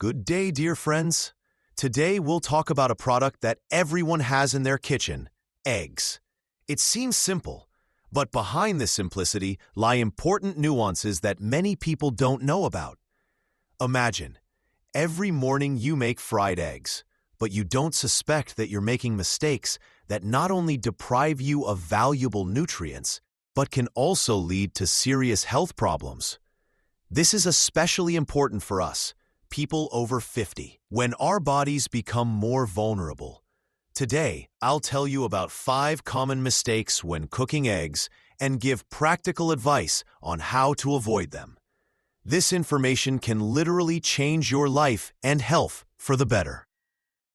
Good day, dear friends. Today we'll talk about a product that everyone has in their kitchen, eggs. It seems simple, but behind this simplicity lie important nuances that many people don't know about. Imagine, every morning you make fried eggs, but you don't suspect that you're making mistakes that not only deprive you of valuable nutrients, but can also lead to serious health problems. This is especially important for us, people over 50, when our bodies become more vulnerable. Today, I'll tell you about 5 common mistakes when cooking eggs and give practical advice on how to avoid them. This information can literally change your life and health for the better.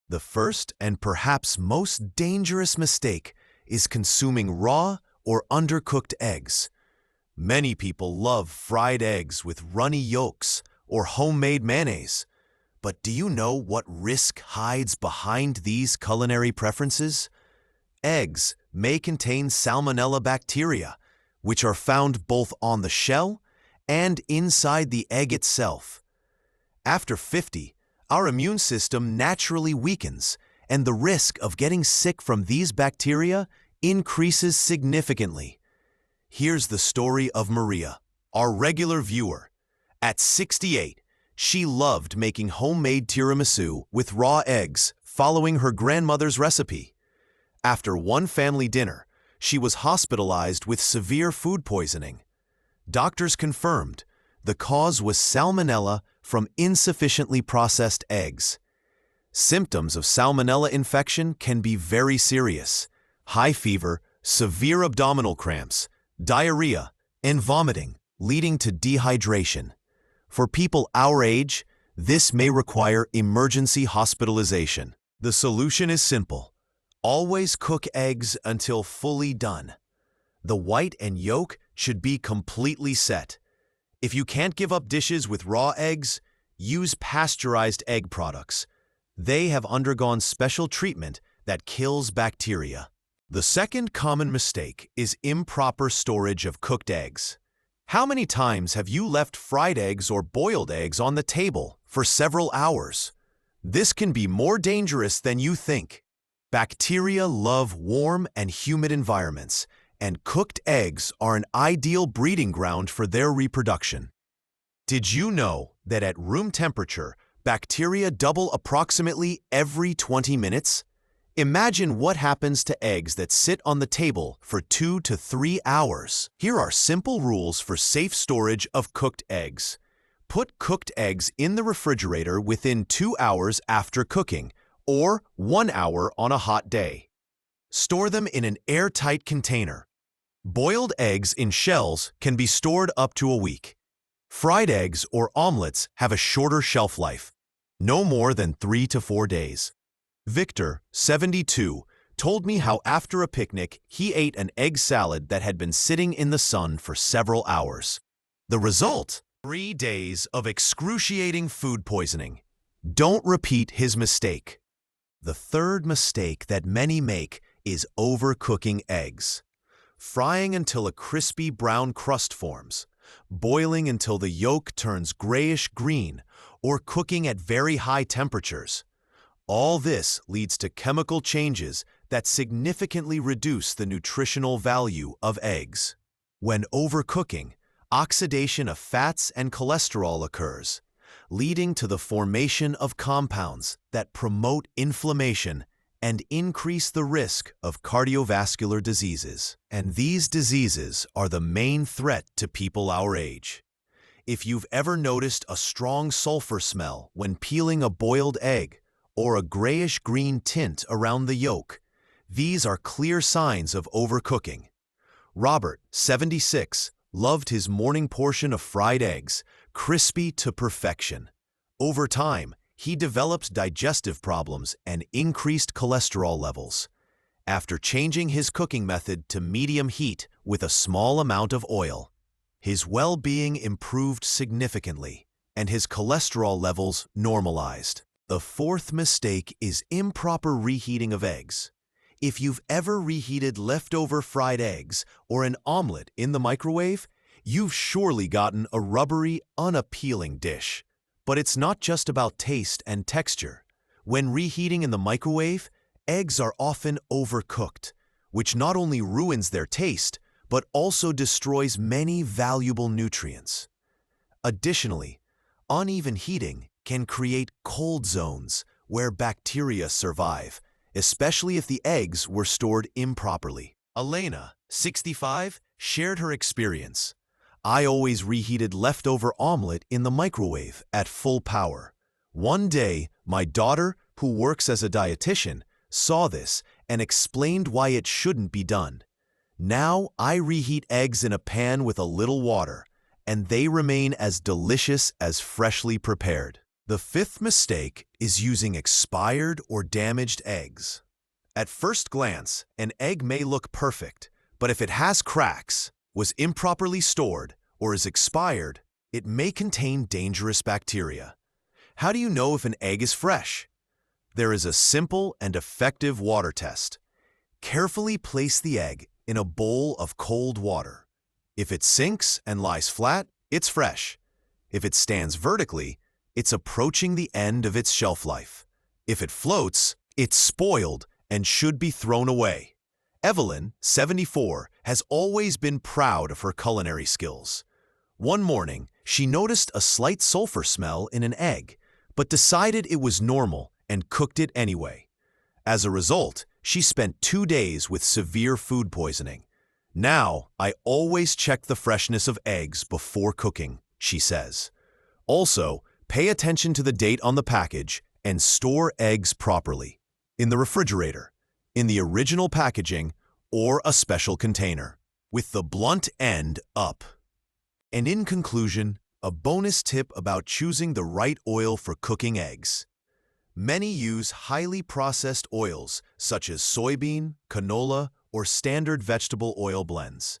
The first and perhaps most dangerous mistake is consuming raw or undercooked eggs. Many people love fried eggs with runny yolks or homemade mayonnaise. But do you know what risk hides behind these culinary preferences? Eggs may contain salmonella bacteria, which are found both on the shell and inside the egg itself. After 50, our immune system naturally weakens, and the risk of getting sick from these bacteria increases significantly. Here's the story of Maria, our regular viewer. At 68, she loved making homemade tiramisu with raw eggs, following her grandmother's recipe. After one family dinner, she was hospitalized with severe food poisoning. Doctors confirmed the cause was salmonella from insufficiently processed eggs. Symptoms of salmonella infection can be very serious: high fever, severe abdominal cramps, diarrhea, and vomiting, leading to dehydration. For people our age, this may require emergency hospitalization. The solution is simple. Always cook eggs until fully done. The white and yolk should be completely set. If you can't give up dishes with raw eggs, use pasteurized egg products. They have undergone special treatment that kills bacteria. The second common mistake is improper storage of cooked eggs. How many times have you left fried eggs or boiled eggs on the table for several hours? This can be more dangerous than you think. Bacteria love warm and humid environments, and cooked eggs are an ideal breeding ground for their reproduction. Did you know that at room temperature, bacteria double approximately every 20 minutes? Imagine what happens to eggs that sit on the table for 2 to 3 hours. Here are simple rules for safe storage of cooked eggs. Put cooked eggs in the refrigerator within 2 hours after cooking, or 1 hour on a hot day. Store them in an airtight container. Boiled eggs in shells can be stored up to a week. Fried eggs or omelets have a shorter shelf life, no more than 3 to 4 days. Victor, 72, told me how after a picnic he ate an egg salad that had been sitting in the sun for several hours. The result? 3 days of excruciating food poisoning. Don't repeat his mistake. The third mistake that many make is overcooking eggs. Frying until a crispy brown crust forms, boiling until the yolk turns grayish-green, or cooking at very high temperatures. All this leads to chemical changes that significantly reduce the nutritional value of eggs. When overcooking, oxidation of fats and cholesterol occurs, leading to the formation of compounds that promote inflammation and increase the risk of cardiovascular diseases. And these diseases are the main threat to people our age. If you've ever noticed a strong sulfur smell when peeling a boiled egg, or a grayish-green tint around the yolk, these are clear signs of overcooking. Robert, 76, loved his morning portion of fried eggs, crispy to perfection. Over time, he developed digestive problems and increased cholesterol levels. After changing his cooking method to medium heat with a small amount of oil, his well-being improved significantly, and his cholesterol levels normalized. The fourth mistake is improper reheating of eggs. If you've ever reheated leftover fried eggs or an omelet in the microwave, you've surely gotten a rubbery, unappealing dish. But it's not just about taste and texture. When reheating in the microwave, eggs are often overcooked, which not only ruins their taste, but also destroys many valuable nutrients. Additionally, uneven heating can create cold zones where bacteria survive, especially if the eggs were stored improperly. Elena, 65, shared her experience. I always reheated leftover omelet in the microwave at full power. One day, my daughter, who works as a dietitian, saw this and explained why it shouldn't be done. Now I reheat eggs in a pan with a little water, and they remain as delicious as freshly prepared. The fifth mistake is using expired or damaged eggs. At first glance, an egg may look perfect, but if it has cracks, was improperly stored, or is expired, it may contain dangerous bacteria. How do you know if an egg is fresh? There is a simple and effective water test. Carefully place the egg in a bowl of cold water. If it sinks and lies flat, it's fresh. If it stands vertically, it's approaching the end of its shelf life. If it floats, it's spoiled and should be thrown away. Evelyn, 74, has always been proud of her culinary skills. One morning, she noticed a slight sulfur smell in an egg, but decided it was normal and cooked it anyway. As a result, she spent 2 days with severe food poisoning. Now, I always check the freshness of eggs before cooking, she says. Also, pay attention to the date on the package and store eggs properly. In the refrigerator, in the original packaging, or a special container, with the blunt end up. And in conclusion, a bonus tip about choosing the right oil for cooking eggs. Many use highly processed oils such as soybean, canola, or standard vegetable oil blends.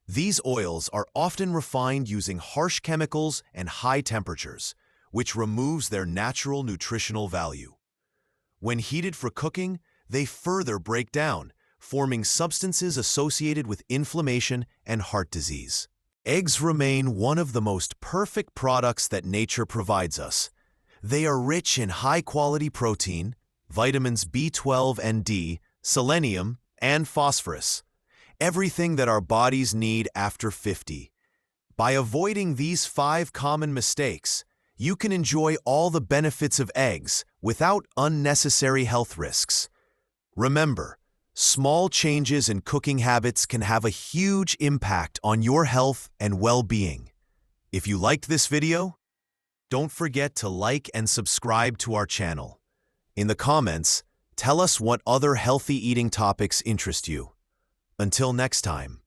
These oils are often refined using harsh chemicals and high temperatures, which removes their natural nutritional value. When heated for cooking, they further break down, forming substances associated with inflammation and heart disease. Eggs remain one of the most perfect products that nature provides us. They are rich in high-quality protein, vitamins B12 and D, selenium, and phosphorus, everything that our bodies need after 50. By avoiding these 5 common mistakes, you can enjoy all the benefits of eggs without unnecessary health risks. Remember, small changes in cooking habits can have a huge impact on your health and well-being. If you liked this video, don't forget to like and subscribe to our channel. In the comments, tell us what other healthy eating topics interest you. Until next time.